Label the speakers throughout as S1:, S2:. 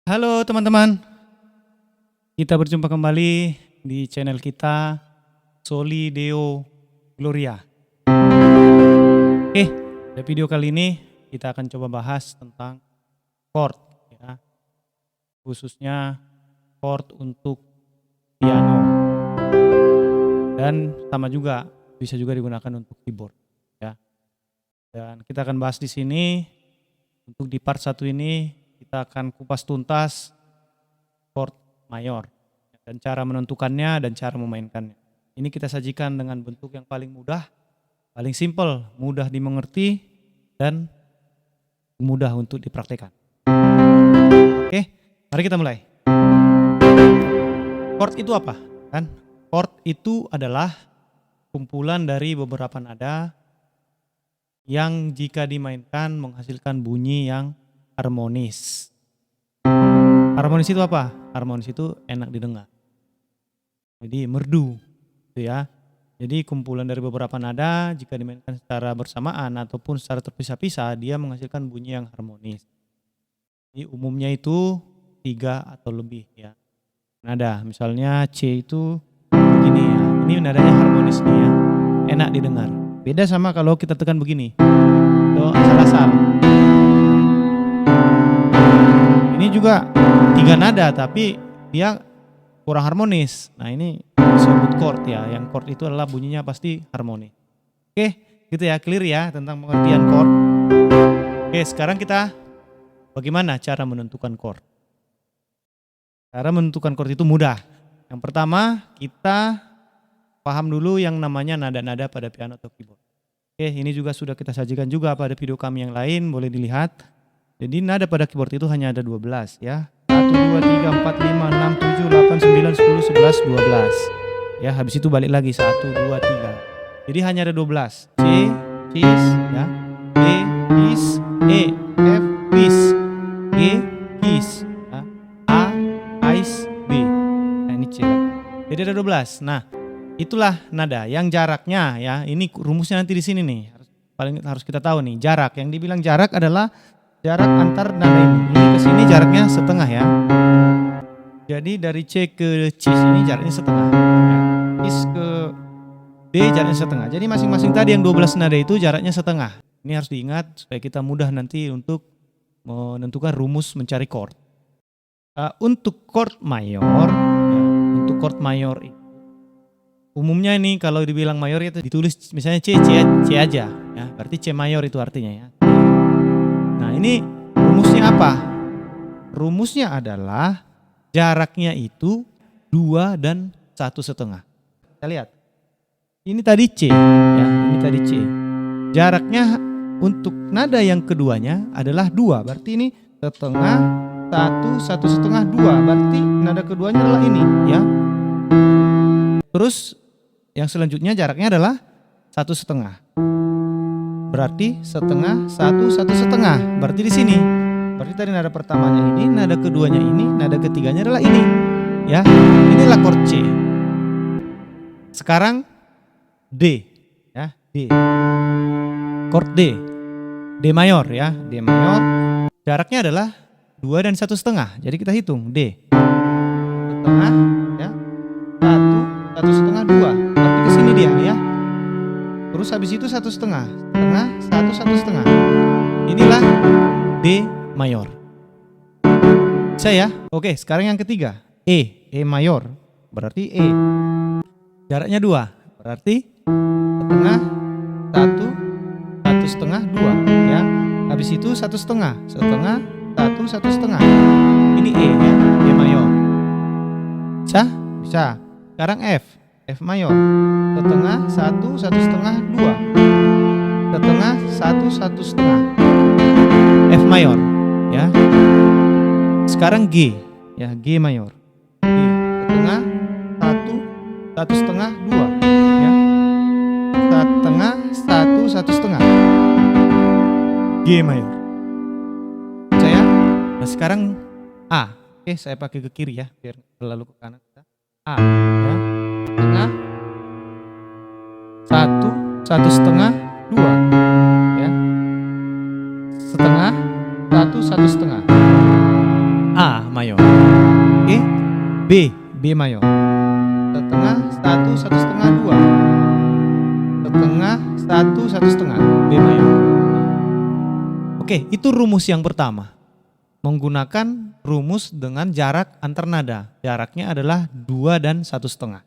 S1: Halo teman-teman, kita berjumpa kembali di channel kita Soli Deo Gloria. Oke, pada video kali ini kita akan coba bahas tentang chord, ya, khususnya chord untuk piano, dan sama juga bisa juga digunakan untuk keyboard, ya. Dan kita akan bahas di sini untuk di part 1 ini. Kita akan kupas tuntas chord mayor dan cara menentukannya dan cara memainkannya. Ini kita sajikan dengan bentuk yang paling mudah, paling simple, mudah dimengerti dan mudah untuk dipraktekkan. Oke, mari kita mulai. Chord itu apa? Kan? Chord itu adalah kumpulan dari beberapa nada yang jika dimainkan menghasilkan bunyi yang harmonis. Harmonis itu apa? Harmonis itu enak didengar. Jadi merdu, gitu ya. Jadi kumpulan dari beberapa nada jika dimainkan secara bersamaan ataupun secara terpisah-pisah dia menghasilkan bunyi yang harmonis. Jadi umumnya itu 3 atau lebih ya. Nada, misalnya C itu begini ya. Ini nadanya harmonis nih ya. Enak didengar. Beda sama kalau kita tekan begini. Do asal-asal. Ini juga 3 nada tapi dia kurang harmonis. Nah ini disebut chord ya. Yang chord itu adalah bunyinya pasti harmonis. Oke, gitu ya, clear ya tentang pengertian chord. Oke, sekarang kita bagaimana cara menentukan chord. Cara menentukan chord itu mudah. Yang pertama kita paham dulu yang namanya nada-nada pada piano atau keyboard. Oke, ini juga sudah kita sajikan juga pada video kami yang lain, boleh dilihat. Jadi nada pada keyboard itu hanya ada 12 ya. 1, 2, 3, 4, 5, 6, 7, 8, 9, 10, 11, 12. Ya, habis itu balik lagi 1, 2, 3. Jadi hanya ada 12. C, cis, ya. D, bis, E, F, bis, G, gis, ya. A, ais, B. Nah ini C. Jadi ada 12. Nah, itulah nada yang jaraknya ya. Ini rumusnya nanti di sini nih. Harus kita tahu nih, jarak. Yang dibilang jarak adalah jarak antar nada ini. Ini ke sini jaraknya setengah ya. Jadi dari C ke cis ini jaraknya setengah. Ya. Cis ke D jaraknya setengah. Jadi masing-masing tadi yang 12 nada itu jaraknya setengah. Ini harus diingat supaya kita mudah nanti untuk menentukan rumus mencari chord. Untuk chord mayor, ya, untuk chord mayor itu umumnya ini kalau dibilang mayor itu ditulis misalnya C aja. Ya, berarti C mayor itu artinya ya. Nah ini rumusnya apa? Rumusnya adalah jaraknya itu 2 dan 1,5. Kita lihat. Ini tadi C ya, ini tadi C. Jaraknya untuk nada yang keduanya adalah 2. Berarti ini setengah, 1, 1,5, 2. Berarti nada keduanya adalah ini ya. Terus yang selanjutnya jaraknya adalah 1,5. Berarti setengah, 1, 1,5. Berarti di sini. Berarti tadi nada pertamanya ini, nada keduanya ini, nada ketiganya adalah ini. Ya, inilah chord C. Sekarang D, ya, D. Chord D. D mayor ya, D mayor. Jaraknya adalah 2 dan 1,5. Jadi kita hitung D. Setengah, ya. 1, 1,5, 2. Berarti ke sini dia ya. Terus habis itu 1,5, setengah, 1, 1,5. Inilah D mayor. Bisa ya? Oke, sekarang yang ketiga, E mayor. Berarti E. Jaraknya 2. Berarti setengah, 1, 1,5, 2 ya. Habis itu 1,5, setengah, 1, 1,5. Ini E ya, E mayor. Bisa? Bisa. Sekarang F mayor. Setengah, 1, 1,5, 2. Setengah, 1, 1,5. F mayor ya. Sekarang G ya, G mayor. G. Setengah, 1, 1,5, 2 ya. Setengah, 1, 1,5. G mayor. Saya. Nah sekarang A. Oke, saya pakai ke kiri ya biar terlalu ke kanan. A ya. Setengah, 1, 1,5, 2 ya. Setengah, 1, 1,5. A mayor. Oke, B mayor. Setengah, satu setengah, dua. Setengah, satu setengah, B mayor. Oke, itu rumus yang pertama. Menggunakan rumus dengan jarak antar nada. Jaraknya adalah 2 dan 1,5.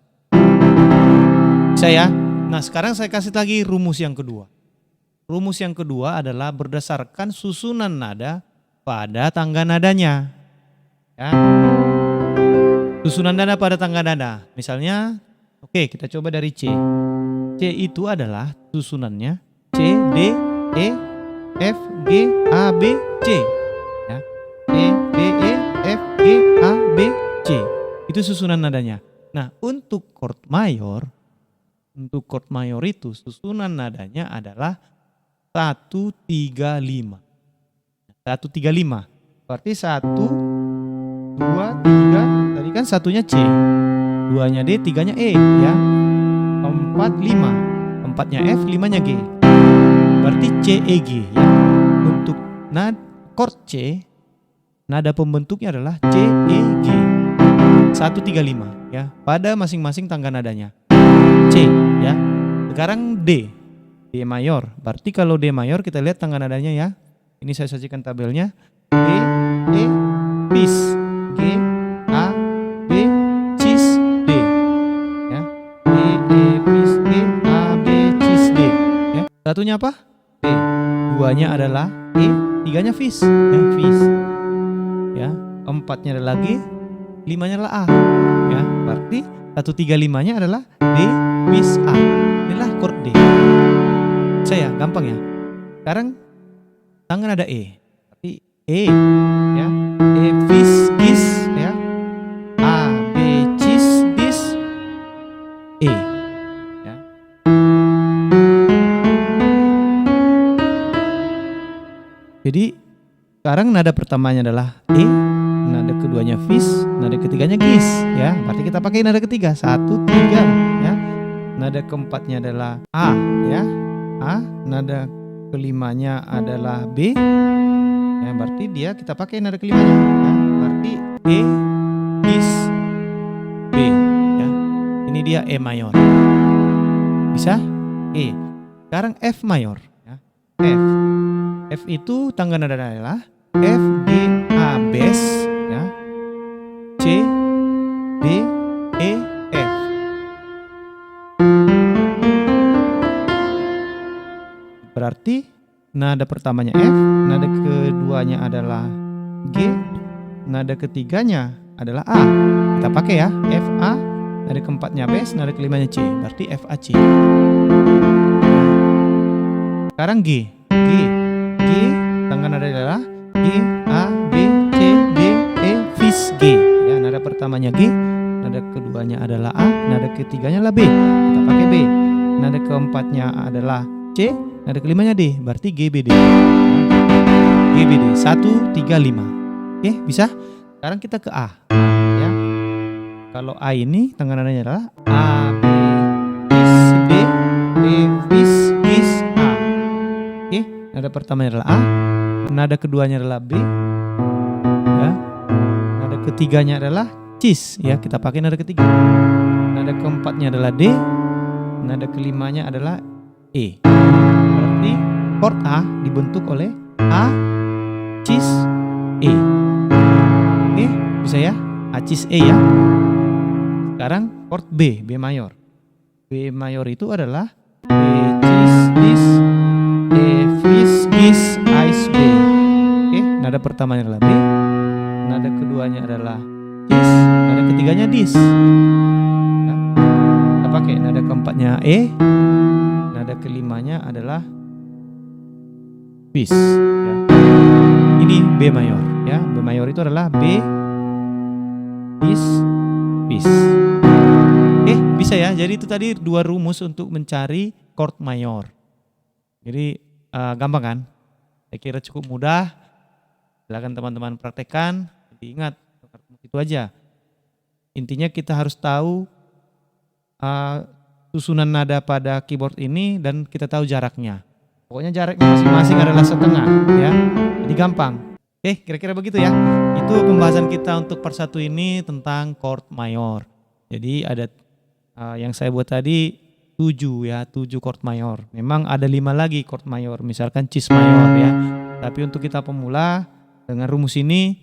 S1: Nah sekarang saya kasih lagi rumus yang kedua. Rumus yang kedua adalah berdasarkan susunan nada pada tangga nadanya. Ya. Susunan nada pada tangga nada. Misalnya, oke, kita coba dari C. C itu adalah susunannya C, D, E, F, G, A, B, C. Ya. C, D, E, F, G, A, B, C. Itu susunan nadanya. Nah, untuk chord mayor itu susunan nadanya adalah 1-3-5. 1-3-5. Berarti 1, 2, 3. Tadi kan satunya C, 2-nya D, 3-nya E, ya. 4, 5. 4-nya F, 5-nya G. Berarti C, E, G, ya. Untuk chord C, nada pembentuknya adalah C, E, G. 1-3-5, ya. Pada masing-masing tangga nadanya. C, ya. Sekarang D mayor. Berarti kalau D mayor kita lihat tangga nadanya, ya. Ini saya sajikan tabelnya. D, E, cis, G, A, B, cis, D. Ya. D, E, cis, D, A, B, cis, D. Ya. Satunya apa? D. 2-nya adalah E, 3-nya cis, ya, cis. Ya. 4-nya adalah G, 5-nya adalah A. Ya. Berarti 1-3-5-nya adalah D, bis, A. Inilah chord D. Gampang ya. Sekarang tangga nada E. Berarti E, ya. E, bis, gis, ya. A, B, cis, dis, E. Ya. Jadi sekarang nada pertamanya adalah E, nada keduanya fis, nada ketiganya gis, ya. Berarti kita pakai nada ketiga, 1, 3, ya. Nada keempatnya adalah A, ya. A, nada kelimanya adalah B, ya. Berarti kita pakai nada kelimanya, ya. Berarti E, gis, B, ya. Ini dia E mayor. Bisa? E. Sekarang F mayor, ya. F. F itu tangga nada adalah F, G, A, bes, ya. C, D, E, F. Berarti nada pertamanya F, nada keduanya adalah G, nada ketiganya adalah A. Kita pakai ya, F, A, nada keempatnya bes, nada kelimanya C. Berarti F, A, C. Sekarang G. G, tangga nada adalah G, A, B, C, D, E, fis, G. Ya, nada pertamanya G, nada keduanya adalah A, nada ketiganya adalah B. Kita pakai B. Nada keempatnya adalah C, nada kelimanya D. Berarti G, B, D. G, B, D. 1, 3, 5. Oke, bisa? Sekarang kita ke A. Ya. Kalau A ini tangga nadanya adalah A, B, fis, D, E, fis, gis, A. Oke, nada pertamanya adalah A, nada keduanya adalah B, ya. Nada ketiganya adalah cis, ya. Kita pakai nada ketiga. Nada keempatnya adalah D, nada kelimanya adalah E. Berarti chord A dibentuk oleh A, cis, E. Oke, bisa ya? A, cis, E, ya. Sekarang chord B mayor. B mayor itu adalah B, cis, dis, E, fis, gis, ais, B. Oke, nada pertamanya adalah B, nada keduanya adalah cis, nada ketiganya dis. Ya. Kita pakai nada keempatnya E, nada kelimanya adalah fis. Ya. Ini B mayor, ya. B mayor itu adalah B, dis, fis. Bisa ya. Jadi itu tadi 2 rumus untuk mencari chord mayor. Jadi gampang kan? Saya kira cukup mudah. Silakan teman-teman praktekkan. Jadi ingat, itu aja. Intinya kita harus tahu susunan nada pada keyboard ini dan kita tahu jaraknya. Pokoknya jaraknya masing-masing adalah setengah, ya. Jadi gampang. Oke, kira-kira begitu ya. Itu pembahasan kita untuk part 1 ini tentang chord mayor. Jadi ada yang saya buat tadi 7 ya, 7 chord mayor. Memang ada 5 lagi chord mayor, misalkan cis mayor ya. Tapi untuk kita pemula dengan rumus ini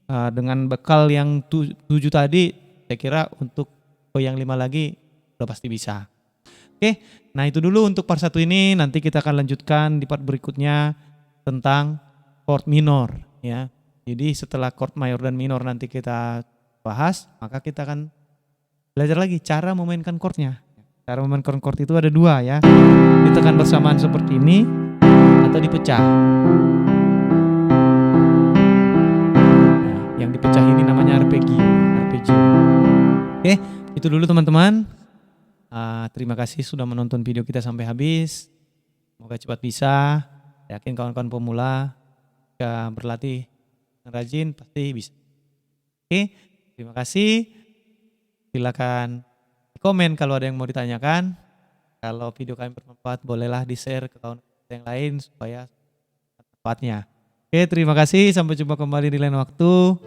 S1: dengan bekal yang 7 tadi, saya kira untuk yang 5 lagi udah pasti bisa. Oke, nah itu dulu untuk part 1 ini. Nanti kita akan lanjutkan di part berikutnya tentang chord minor ya. Jadi setelah chord mayor dan minor nanti kita bahas, maka kita akan belajar lagi cara memainkan chordnya. Cara memainkan chord itu ada 2 ya. Ditekan bersamaan seperti ini atau dipecah. Nah, yang dipecah ini namanya arpeggio. Oke, itu dulu teman-teman. Terima kasih sudah menonton video kita sampai habis. Semoga cepat bisa. Yakin kawan-kawan pemula jika berlatih rajin pasti bisa. Oke, terima kasih. Silakan komen kalau ada yang mau ditanyakan. Kalau video kami bermanfaat, bolehlah di-share ke kawan-kawan yang lain supaya manfaatnya. Oke, terima kasih. Sampai jumpa kembali di lain waktu.